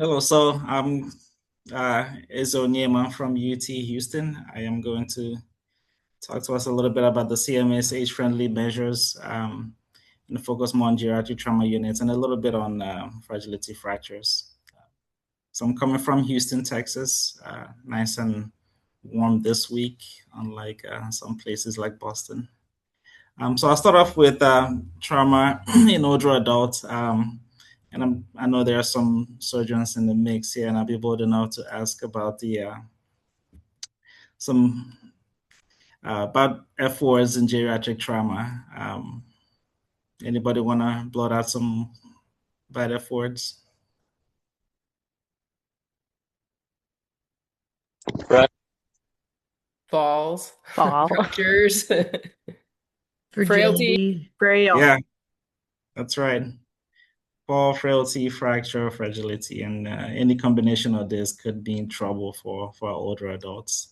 Hello, so I'm Ezenwa Onyema from UT Houston. I am going to talk to us a little bit about the CMS Age-Friendly measures and focus more on geriatric trauma units and a little bit on fragility fractures. So I'm coming from Houston, Texas, nice and warm this week, unlike some places like Boston. So I'll start off with trauma in older adults. And I know there are some surgeons in the mix here, and I'll be bold enough to ask about the some about F words in geriatric trauma. Anybody want to blot out some bad F words? Right. Falls, Fall. fractures, Fragility. Frail. Yeah, that's right. Fall, frailty, fracture, fragility, and any combination of this could be in trouble for older adults.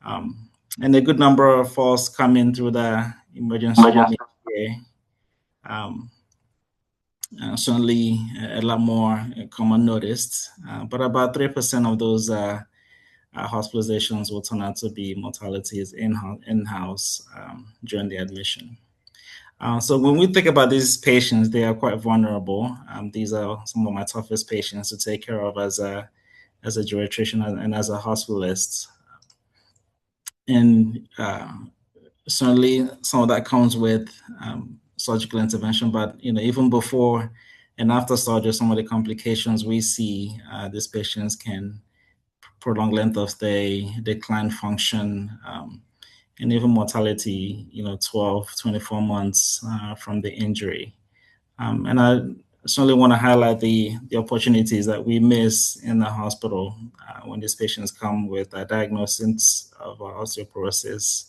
And a good number of falls come in through the emergency room here. Certainly a lot more common noticed, but about 3% of those hospitalizations will turn out to be mortalities in-house during the admission. So when we think about these patients, they are quite vulnerable. These are some of my toughest patients to take care of as a geriatrician and as a hospitalist. And certainly some of that comes with surgical intervention, but even before and after surgery, some of the complications we see, these patients can prolong length of stay, decline function, and even mortality, 12, 24 months from the injury. And I certainly want to highlight the opportunities that we miss in the hospital when these patients come with a diagnosis of osteoporosis.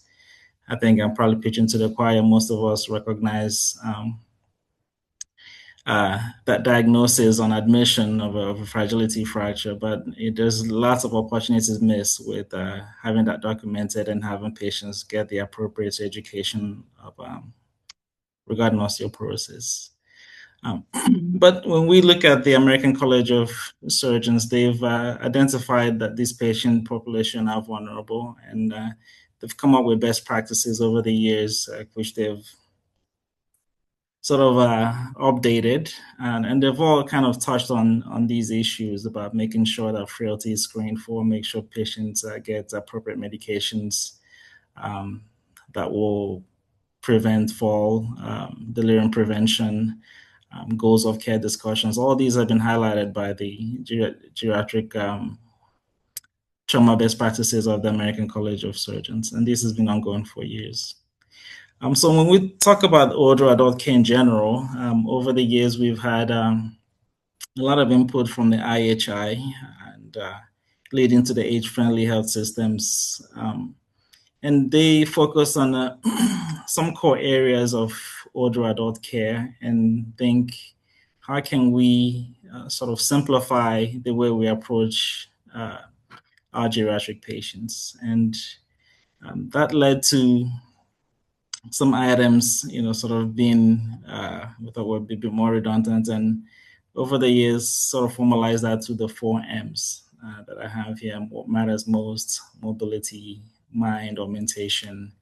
I think I'm probably preaching to the choir. Most of us recognize that diagnosis on admission of a fragility fracture, but there's lots of opportunities missed with having that documented and having patients get the appropriate education of regarding osteoporosis. But when we look at the American College of Surgeons, they've identified that this patient population are vulnerable, and they've come up with best practices over the years, which they've sort of updated, and they've all kind of touched on these issues about making sure that frailty is screened for, make sure patients get appropriate medications that will prevent fall, delirium prevention, goals of care discussions. All these have been highlighted by the geriatric trauma best practices of the American College of Surgeons, and this has been ongoing for years. So when we talk about older adult care in general, over the years we've had a lot of input from the IHI and leading to the age-friendly health systems, and they focus on some core areas of older adult care and think, how can we sort of simplify the way we approach our geriatric patients? And that led to some items, sort of being, we thought would be a bit more redundant, and over the years, sort of formalize that to the 4 M's that I have here: what matters most, mobility, mind, augmentation,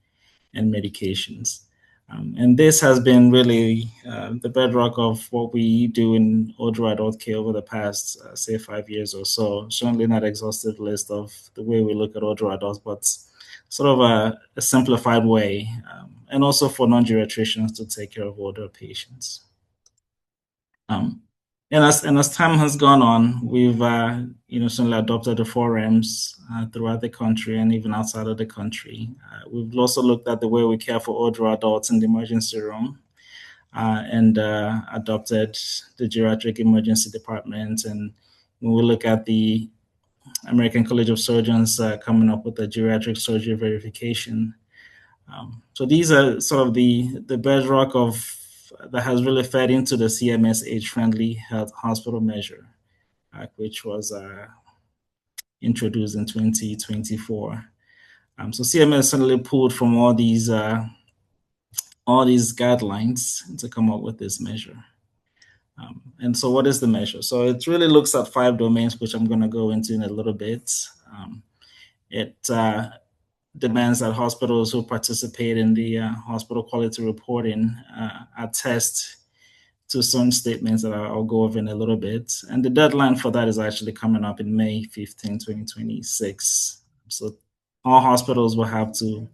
and medications. And this has been really the bedrock of what we do in older adult care over the past, say, 5 years or so. Certainly not exhaustive list of the way we look at older adults, but sort of a simplified way, and also for non-geriatricians to take care of older patients. And as time has gone on, we've certainly adopted the 4 M's throughout the country and even outside of the country. We've also looked at the way we care for older adults in the emergency room and adopted the geriatric emergency department. And when we look at the American College of Surgeons coming up with the geriatric surgery verification. So these are sort of the bedrock of that has really fed into the CMS Age-Friendly Health Hospital measure, which was introduced in 2024. So CMS certainly pulled from all these guidelines to come up with this measure. And so what is the measure? So it really looks at 5 domains, which I'm going to go into in a little bit. It demands that hospitals who participate in the hospital quality reporting attest to some statements that I'll go over in a little bit. And the deadline for that is actually coming up in May 15, 2026. So all hospitals will have to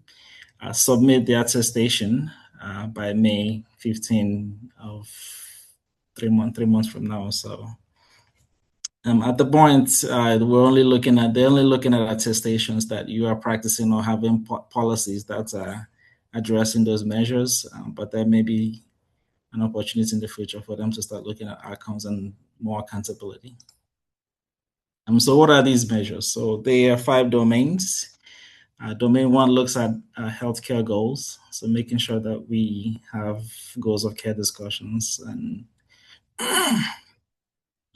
submit the attestation by May 15 of 3 months from now. So at the point, they're only looking at attestations that you are practicing or having policies that are addressing those measures, but there may be an opportunity in the future for them to start looking at outcomes and more accountability. So what are these measures? So there are 5 domains. Domain 1 looks at healthcare goals, so making sure that we have goals of care discussions and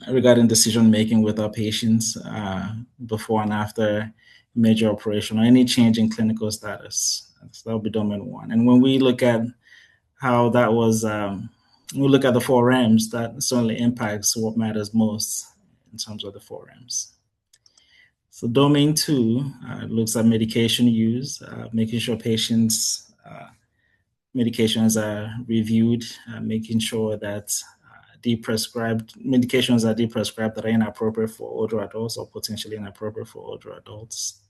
regarding decision making with our patients before and after major operation or any change in clinical status. So that will be domain 1. And when we look at how that was, we look at the 4 REMs, that certainly impacts what matters most in terms of the 4 REMs. So domain 2 looks at medication use, making sure patients' medications are reviewed, making sure that deprescribed medications are deprescribed that are inappropriate for older adults or potentially inappropriate for older adults.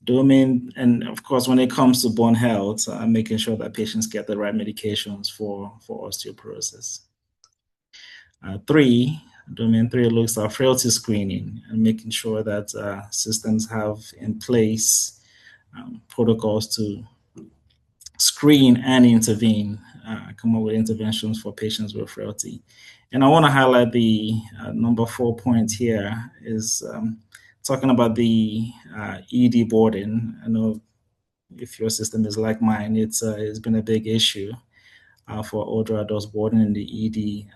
Domain, and of course, when it comes to bone health, making sure that patients get the right medications for osteoporosis. Domain 3 looks at frailty screening and making sure that systems have in place protocols to screen and intervene, come up with interventions for patients with frailty. And I want to highlight the number 4 point here is talking about the ED burden. I know if your system is like mine, it's been a big issue for older adults boarding in the ED.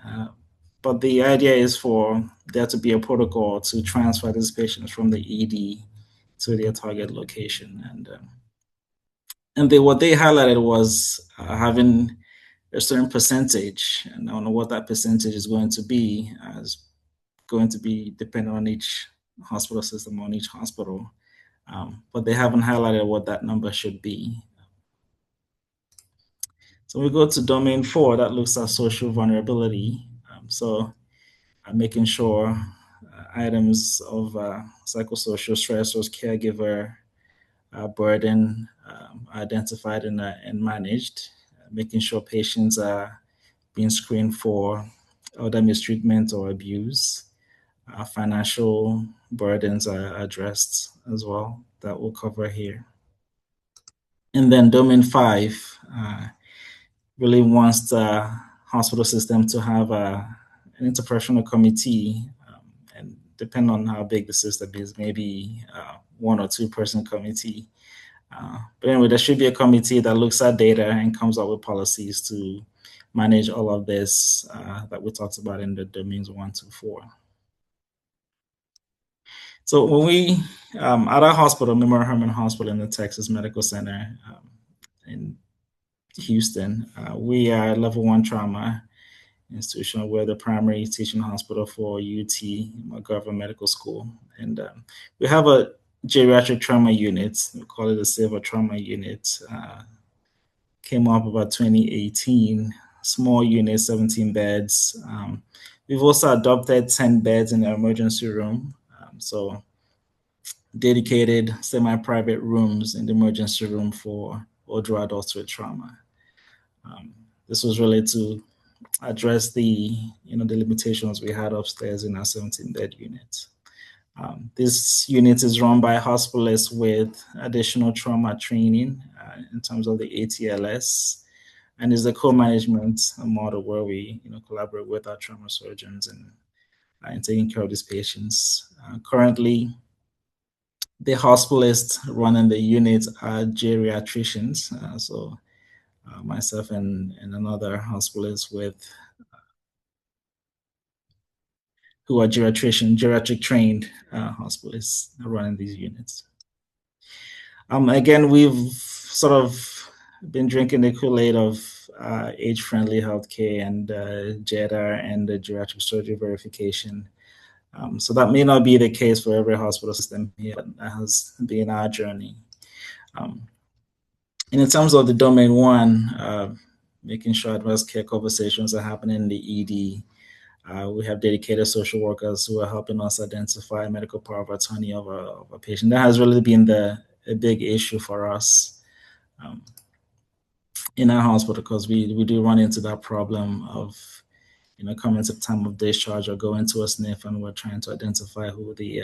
But the idea is for there to be a protocol to transfer these patients from the ED to their target location. And what they highlighted was having a certain percentage, and I don't know what that percentage is going to be. It's going to be dependent on each hospital system, on each hospital. But they haven't highlighted what that number should be. So we go to domain 4, that looks at social vulnerability. Making sure items of psychosocial stressors, caregiver burden identified and managed, making sure patients are being screened for other mistreatment or abuse. Financial burdens are addressed as well. That will cover here. And then domain 5 really wants the hospital system to have an interprofessional committee, and depending on how big the system is, maybe 1 or 2 person committee. But anyway, there should be a committee that looks at data and comes up with policies to manage all of this that we talked about in the domains 1 to 4. So when we, at our hospital, Memorial Hermann Hospital in the Texas Medical Center in Houston, we are a level 1 trauma institution. We're the primary teaching hospital for UT, McGovern Medical School. And we have a geriatric trauma unit. We call it a silver trauma unit. Came up about 2018. Small unit, 17 beds. We've also adopted 10 beds in the emergency room. So dedicated semi-private rooms in the emergency room for older adults with trauma. This was really to address the limitations we had upstairs in our 17-bed unit. This unit is run by hospitalists with additional trauma training in terms of the ATLS, and is a co-management model where we collaborate with our trauma surgeons and taking care of these patients. Currently, the hospitalists running the unit are geriatricians. So myself and another hospitalist who are geriatric trained hospitalists running these units. Again, we've sort of been drinking the Kool-Aid of age-friendly healthcare and JEDA and the geriatric surgery verification. So that may not be the case for every hospital system here, but that has been our journey. And in terms of the domain one, making sure advanced care conversations are happening in the ED. We have dedicated social workers who are helping us identify medical power of attorney of a patient. That has really been a big issue for us in our hospital, because we do run into that problem of coming to time of discharge or going to a SNF and we're trying to identify who the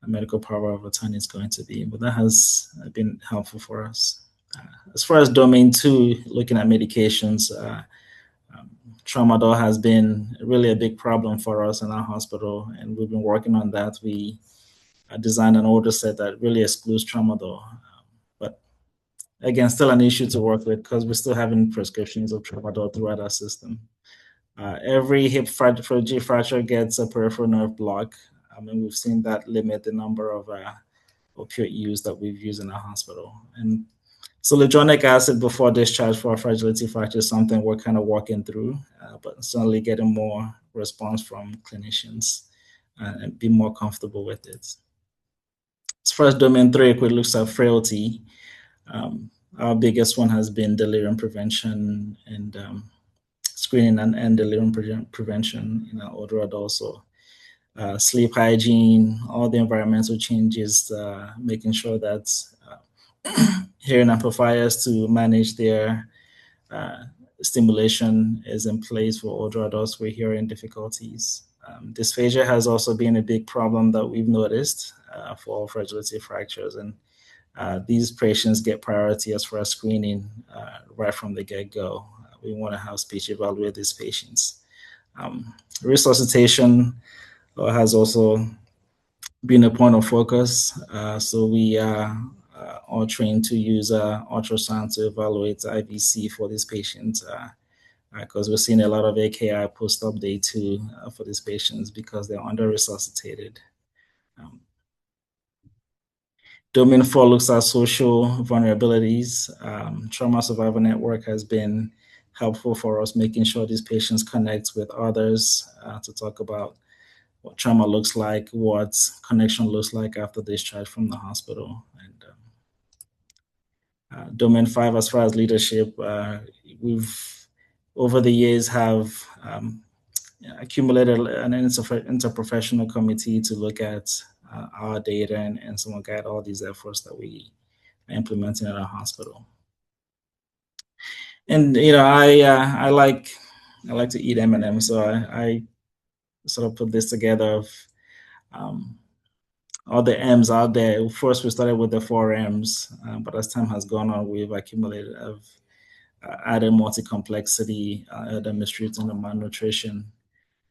medical power of attorney is going to be. But that has been helpful for us. As far as domain two, looking at medications, tramadol has been really a big problem for us in our hospital, and we've been working on that. We designed an order set that really excludes tramadol, but again, still an issue to work with because we're still having prescriptions of tramadol throughout our system. Every hip fracture gets a peripheral nerve block. And we've seen that limit the number of opioid use that we've used in our hospital. And zoledronic acid before discharge for a fragility fracture is something we're kind of walking through, but certainly getting more response from clinicians and be more comfortable with it. As far as domain three, it looks at frailty. Our biggest one has been delirium prevention and screening and delirium prevention in older adults. So sleep hygiene, all the environmental changes, making sure that hearing amplifiers to manage their stimulation is in place for older adults with hearing difficulties. Dysphagia has also been a big problem that we've noticed for fragility fractures, and these patients get priority as far as screening right from the get-go. We want to have speech evaluate these patients. Resuscitation has also been a point of focus. So we are all trained to use ultrasound to evaluate IVC for these patients, because we're seeing a lot of AKI post-op day 2 for these patients because they're under-resuscitated. Domain 4 looks at social vulnerabilities. Trauma Survivor Network has been helpful for us, making sure these patients connect with others to talk about what trauma looks like, what connection looks like after discharge from the hospital. And domain 5, as far as leadership, we've over the years have accumulated an interprofessional committee to look at our data and someone guide all these efforts that we are implementing at our hospital. And I like to eat M&Ms, so I sort of put this together of all the M's out there. First, we started with the 4 M's, but as time has gone on, we've accumulated, added multi-complexity, the mistreatment and malnutrition,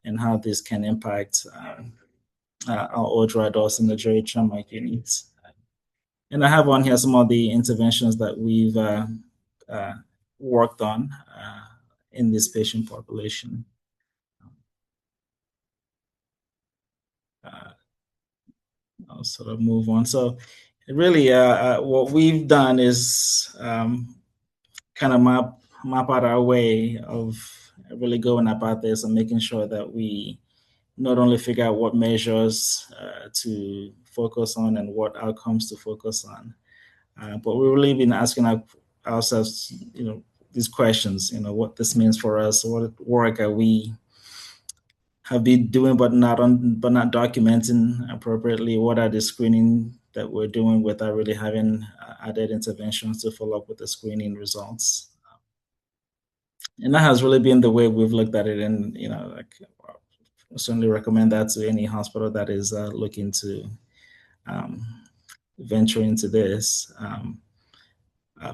and how this can impact our older adults in the geriatric trauma units. And I have on here some of the interventions that we've worked on in this patient population. I'll sort of move on. So really what we've done is kind of map out our way of really going about this and making sure that we not only figure out what measures to focus on and what outcomes to focus on, but we've really been asking ourselves, these questions, what this means for us, what work are we have been doing but not documenting appropriately, what are the screening that we're doing without really having added interventions to follow up with the screening results. And that has really been the way we've looked at it, and I certainly recommend that to any hospital that is looking to venture into this.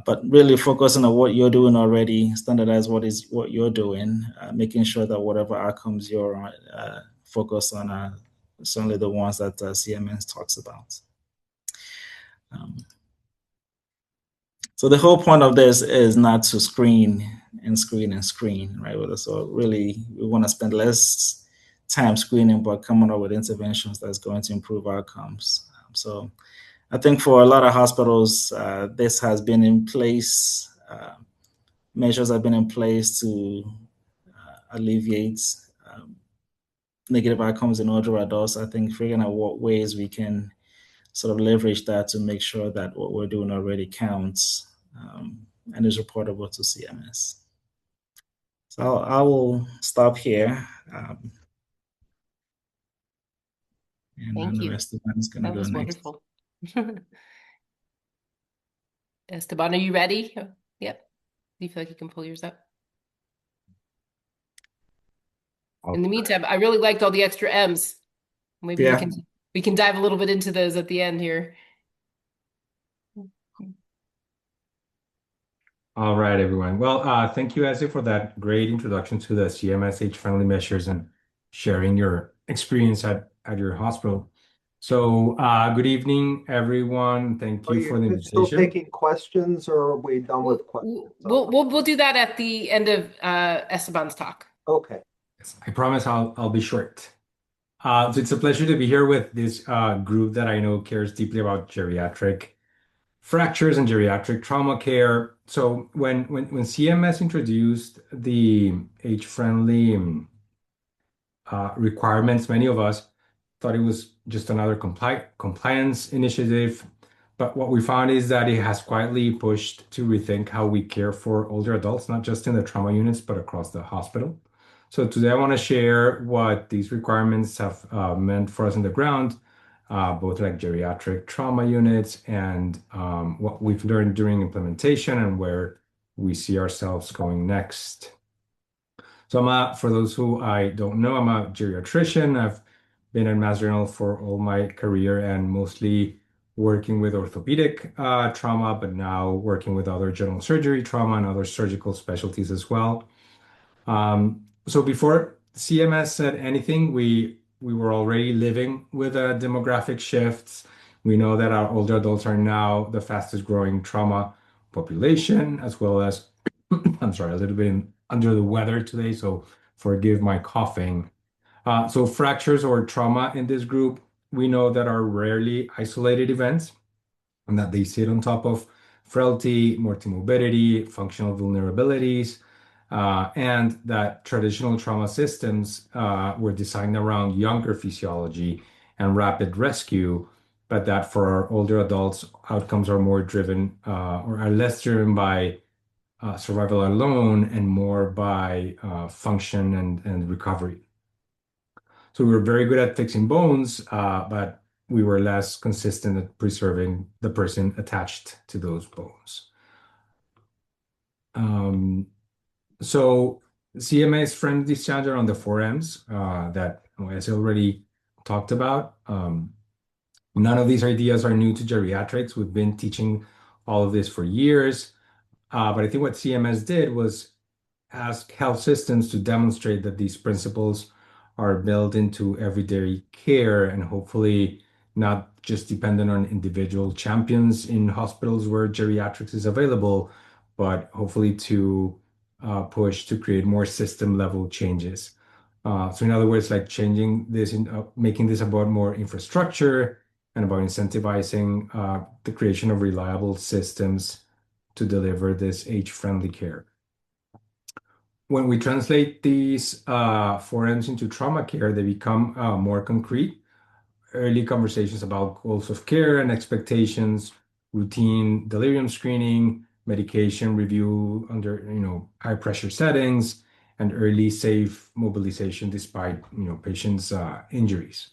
But really focusing on what you're doing already, standardize what you're doing, making sure that whatever outcomes you're focused on are certainly the ones that CMS talks about. So the whole point of this is not to screen and screen and screen, right? So really, we want to spend less time screening, but coming up with interventions that's going to improve outcomes. So I think for a lot of hospitals, this has been in place measures have been in place to alleviate negative outcomes in older adults. I think figuring out what ways we can sort of leverage that to make sure that what we're doing already counts and is reportable to CMS. So I will stop here. And I Thank know you. Esteban is going to That go was next. wonderful. Esteban, are you ready? Yep. Do you feel like you can pull yours up? In the meantime, I really liked all the extra M's. Maybe Yeah. we can dive a little bit into those at the end here. All right, everyone. Well, thank you, Ezzy, for that great introduction to the CMS age-friendly measures and sharing your experience at your hospital. So, good evening, everyone. Thank you for the Still invitation. taking questions, or are we done with questions? We'll do that at the end of Esteban's talk. Okay. Yes, I promise I'll be short. So it's a pleasure to be here with this group that I know cares deeply about geriatric fractures and geriatric trauma care. So when CMS introduced the age-friendly requirements, many of us thought it was just another compliance initiative. But what we found is that it has quietly pushed to rethink how we care for older adults, not just in the trauma units, but across the hospital. So today I want to share what these requirements have meant for us on the ground, both like geriatric trauma units and what we've learned during implementation and where we see ourselves going next. So for those who I don't know, I'm a geriatrician. I've been in Mass General for all my career and mostly working with orthopedic trauma, but now working with other general surgery trauma and other surgical specialties as well. So before CMS said anything, we were already living with demographic shifts. We know that our older adults are now the fastest growing trauma population, as well as, I'm sorry, a little bit under the weather today, so forgive my coughing. So fractures or trauma in this group, we know that are rarely isolated events and that they sit on top of frailty, multimorbidity, functional vulnerabilities, and that traditional trauma systems were designed around younger physiology and rapid rescue, but that for our older adults, outcomes are more driven or are less driven by survival alone and more by function and recovery. So we were very good at fixing bones, but we were less consistent at preserving the person attached to those bones. So CMS framed this challenge on the 4Ms that as I already talked about. None of these ideas are new to geriatrics. We've been teaching all of this for years. But I think what CMS did was ask health systems to demonstrate that these principles are built into everyday care and hopefully not just dependent on individual champions in hospitals where geriatrics is available, but hopefully to push to create more system level changes. So in other words, like changing this, making this about more infrastructure and about incentivizing the creation of reliable systems to deliver this age-friendly care. When we translate these 4Ms into trauma care, they become more concrete. Early conversations about goals of care and expectations, routine delirium screening, medication review under high pressure settings, and early safe mobilization despite patients' injuries.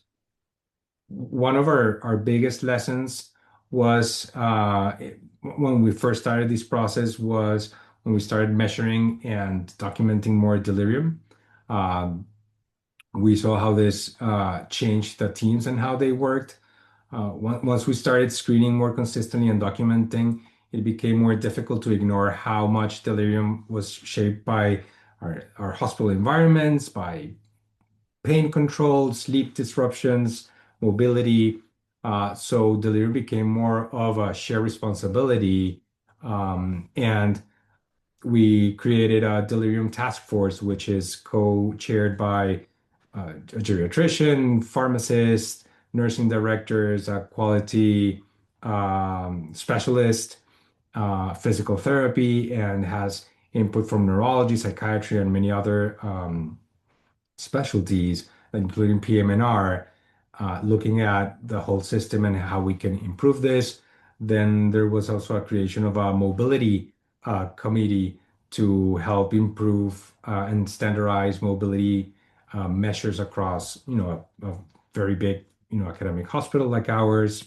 One of our biggest lessons was when we first started this process was when we started measuring and documenting more delirium. We saw how this changed the teams and how they worked. Once we started screening more consistently and documenting, it became more difficult to ignore how much delirium was shaped by our hospital environments, by pain control, sleep disruptions, mobility. So delirium became more of a shared responsibility. And we created a delirium task force, which is co-chaired by a geriatrician, pharmacist, nursing directors, a quality specialist, physical therapy, and has input from neurology, psychiatry, and many other specialties, including PM&R, looking at the whole system and how we can improve this. Then there was also a creation of a mobility committee to help improve and standardize mobility measures across, a very big, academic hospital like ours.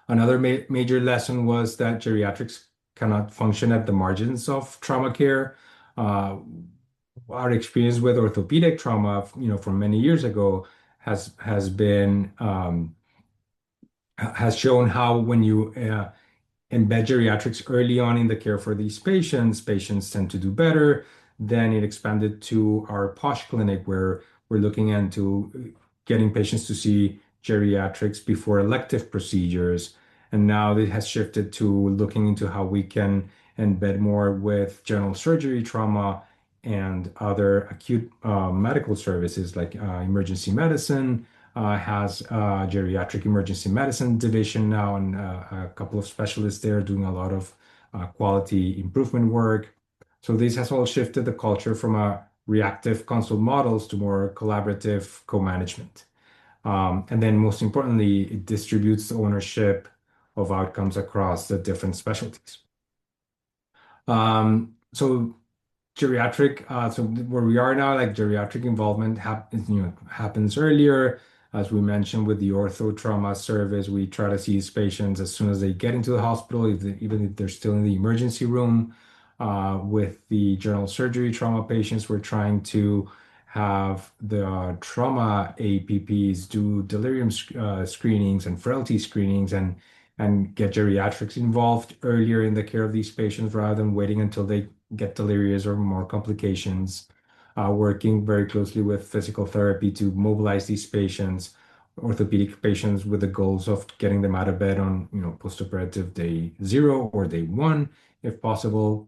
Another major lesson was that geriatrics cannot function at the margins of trauma care. Our experience with orthopedic trauma, from many years ago, has been has shown how when you embed geriatrics early on in the care for these patients tend to do better. Then it expanded to our POSH clinic, where we're looking into getting patients to see geriatrics before elective procedures. And now it has shifted to looking into how we can embed more with general surgery trauma and other acute medical services like emergency medicine, has a geriatric emergency medicine division now, and a couple of specialists there doing a lot of quality improvement work. So this has all shifted the culture from a reactive consult models to more collaborative co-management. And then most importantly, it distributes the ownership of outcomes across the different specialties. So geriatric, so where we are now, like geriatric involvement happens earlier. As we mentioned with the ortho trauma service, we try to see these patients as soon as they get into the hospital, even if they're still in the emergency room. With the general surgery trauma patients, we're trying to have the trauma APPs do delirium screenings and frailty screenings, and get geriatrics involved earlier in the care of these patients rather than waiting until they get delirious or more complications. Working very closely with physical therapy to mobilize these patients, orthopedic patients, with the goals of getting them out of bed on, postoperative day 0 or day 1, if possible.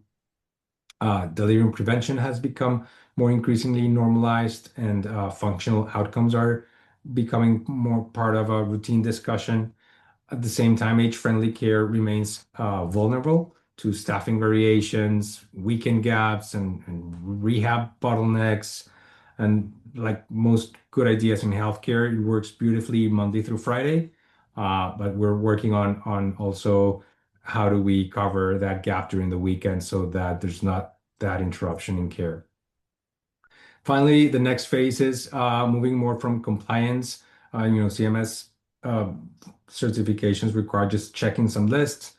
Delirium prevention has become more increasingly normalized, and functional outcomes are becoming more part of a routine discussion. At the same time, age-friendly care remains vulnerable to staffing variations, weekend gaps, and rehab bottlenecks. And like most good ideas in healthcare, it works beautifully Monday through Friday. But we're working on also how do we cover that gap during the weekend so that there's not that interruption in care. Finally, the next phase is moving more from compliance. CMS certifications require just checking some lists,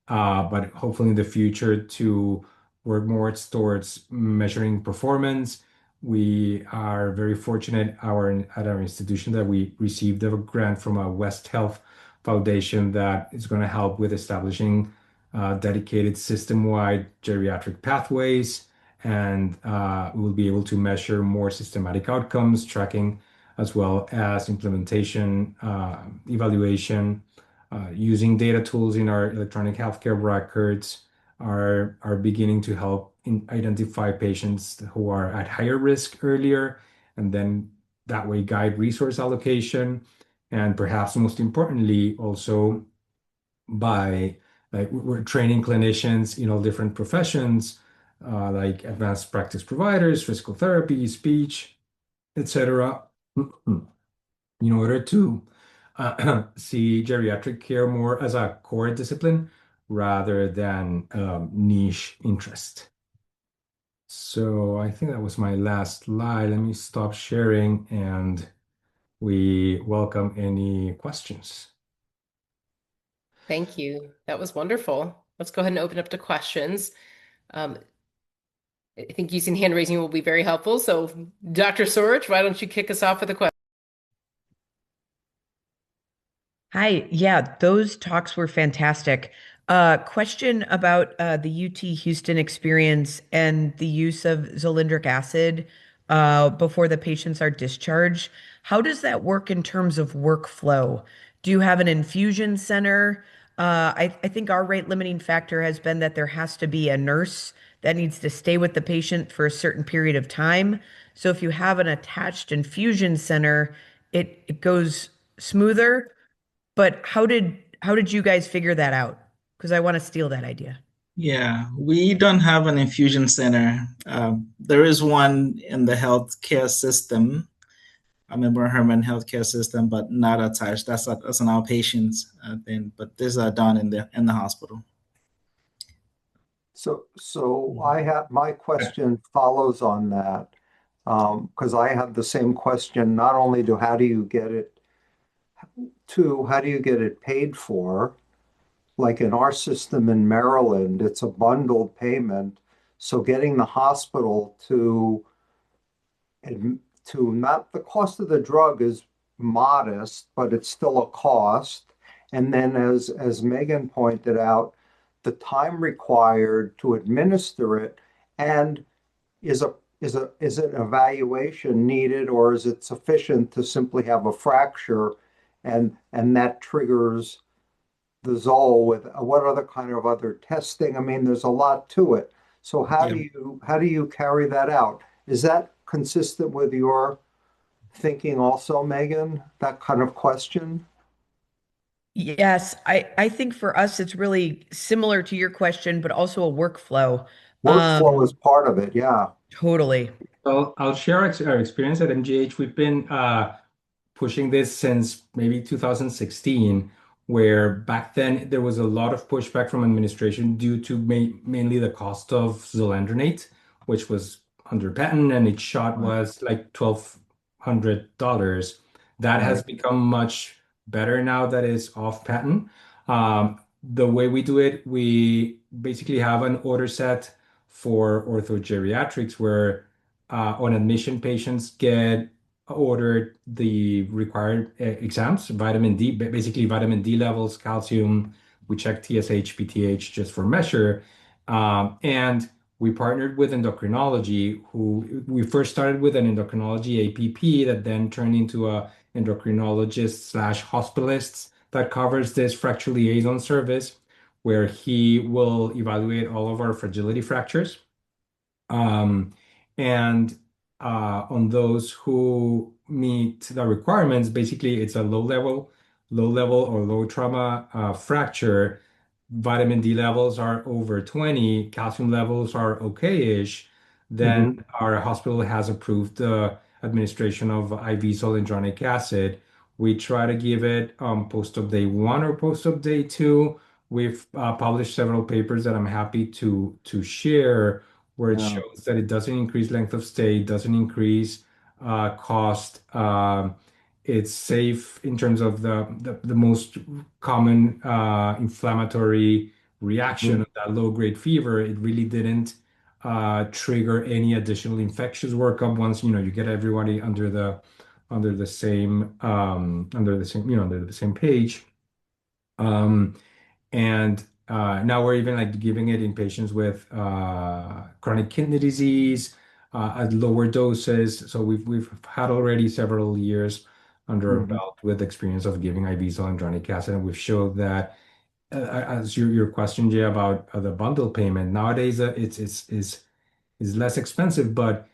but hopefully in the future to work more towards measuring performance. We are very fortunate at our institution that we received a grant from a West Health Foundation that is going to help with establishing dedicated system-wide geriatric pathways, and we will be able to measure more systematic outcomes, tracking, as well as implementation, evaluation, using data tools in our electronic healthcare records are beginning to help identify patients who are at higher risk earlier, and then that way guide resource allocation. And perhaps most importantly, also by we're training clinicians in all different professions, like advanced practice providers, physical therapy, speech, etc., in order to see geriatric care more as a core discipline rather than niche interest. So I think that was my last slide. Let me stop sharing, and we welcome any questions. Thank you. That was wonderful. Let's go ahead and open up to questions. I think using hand raising will be very helpful. So Dr. Sorich, why don't you kick us off with a question? Hi. Yeah, those talks were fantastic. Question about the UT Houston experience and the use of zoledric acid before the patients are discharged. How does that work in terms of workflow? Do you have an infusion center? I think our rate limiting factor has been that there has to be a nurse that needs to stay with the patient for a certain period of time. So if you have an attached infusion center, it goes smoother. But how did you guys figure that out? Because I want to steal that idea. Yeah, we don't have an infusion center. There is one in the healthcare system, a member Herman healthcare system, but not attached. That's an outpatient thing. But these are done in the hospital. So I have, my question follows on that, because I have the same question. Not only how do you get it paid for? Like in our system in Maryland, it's a bundled payment. So getting the hospital to not, the cost of the drug is modest, but it's still a cost. And then as Megan pointed out, the time required to administer it, and is an evaluation needed, or is it sufficient to simply have a fracture, and that triggers the ZOL with what other kind of other testing? I mean, there's a lot to it. So Yeah. how do you carry that out? Is that consistent with your thinking also, Megan? That kind of question? Yes, I think for us it's really similar to your question, but also a workflow. Workflow is part of it, yeah. Totally. So I'll share our experience at MGH. We've been pushing this since maybe 2016, where back then there was a lot of pushback from administration due to mainly the cost of zoledronate, which was under patent, and each shot was like $1,200. That has become much better now that it's off patent. The way we do it, we basically have an order set for orthogeriatrics where on admission patients get ordered the required exams, vitamin D, basically vitamin D levels, calcium. We check TSH, PTH just for measure. And we partnered with endocrinology, who we first started with an endocrinology APP that then turned into a endocrinologist slash hospitalist that covers this fracture liaison service, where he will evaluate all of our fragility fractures. And on those who meet the requirements, basically it's a low level or low trauma fracture. Vitamin D levels are over 20, calcium levels are okay-ish. Then Mhm. our hospital has approved the administration of IV zoledronic acid. We try to give it post-op day 1 or post-op day 2. We've published several papers that I'm happy to share where it Yeah. shows that it doesn't increase length of stay, doesn't increase cost. It's safe in terms of the most common inflammatory reaction Mhm. of that low-grade fever. It really didn't trigger any additional infectious workup once you get everybody under the same under the same page. Um, and now we're even like giving it in patients with chronic kidney disease at lower doses. So we've had already several years under our Mhm. belt with experience of giving IV zoledronic acid, and we've showed that as your question, Jay, about the bundle payment nowadays, it's less expensive, but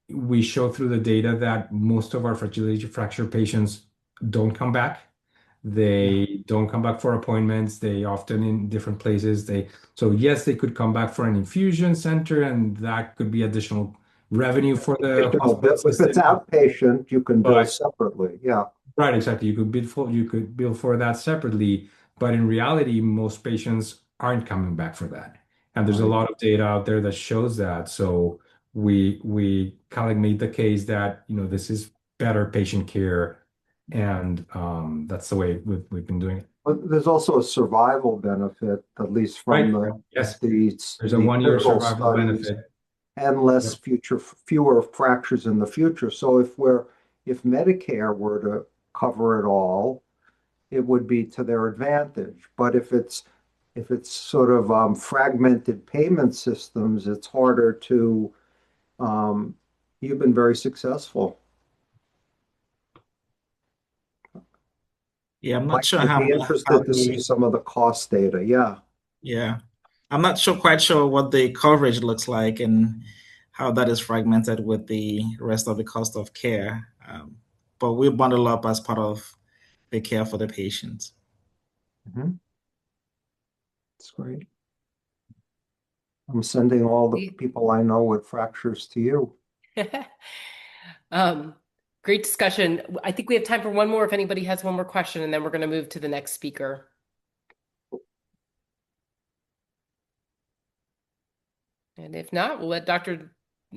we show through the data that most of our fragility fracture patients don't come back. Yeah. They don't come back for appointments. They often in different places. So yes, they could come back for an infusion center, and that could be additional revenue for the Additional hospital bill. If it's system. outpatient, you can bill But separately. Yeah. right, exactly. You could bill for that separately, but in reality, most patients aren't coming back for that. And there's a Right. lot of data out there that shows that. So we kind of made the case that, this is better patient care, and that's the way we've been doing it. But there's also a survival benefit, at least from Right. Yes. There's a the 1 year pivotal survival studies, benefit. and Yep. fewer fractures in the future. So if Medicare were to cover it all, it would be to their advantage. But if it's sort of fragmented payment systems, it's harder to. Um, you've been very successful. Yeah, I'm not sure I'd be how interested to see the some of the cost data. Yeah. yeah. I'm not quite sure what the coverage looks like and how that is fragmented with the rest of the cost of care. But we bundle up as part of the care for the patients. Mhm. That's great. I'm sending all the people I know with fractures to you. Great discussion. I think we have time for one more if anybody has one more question, and then we're going to move to the next speaker. And if not, we'll let Dr.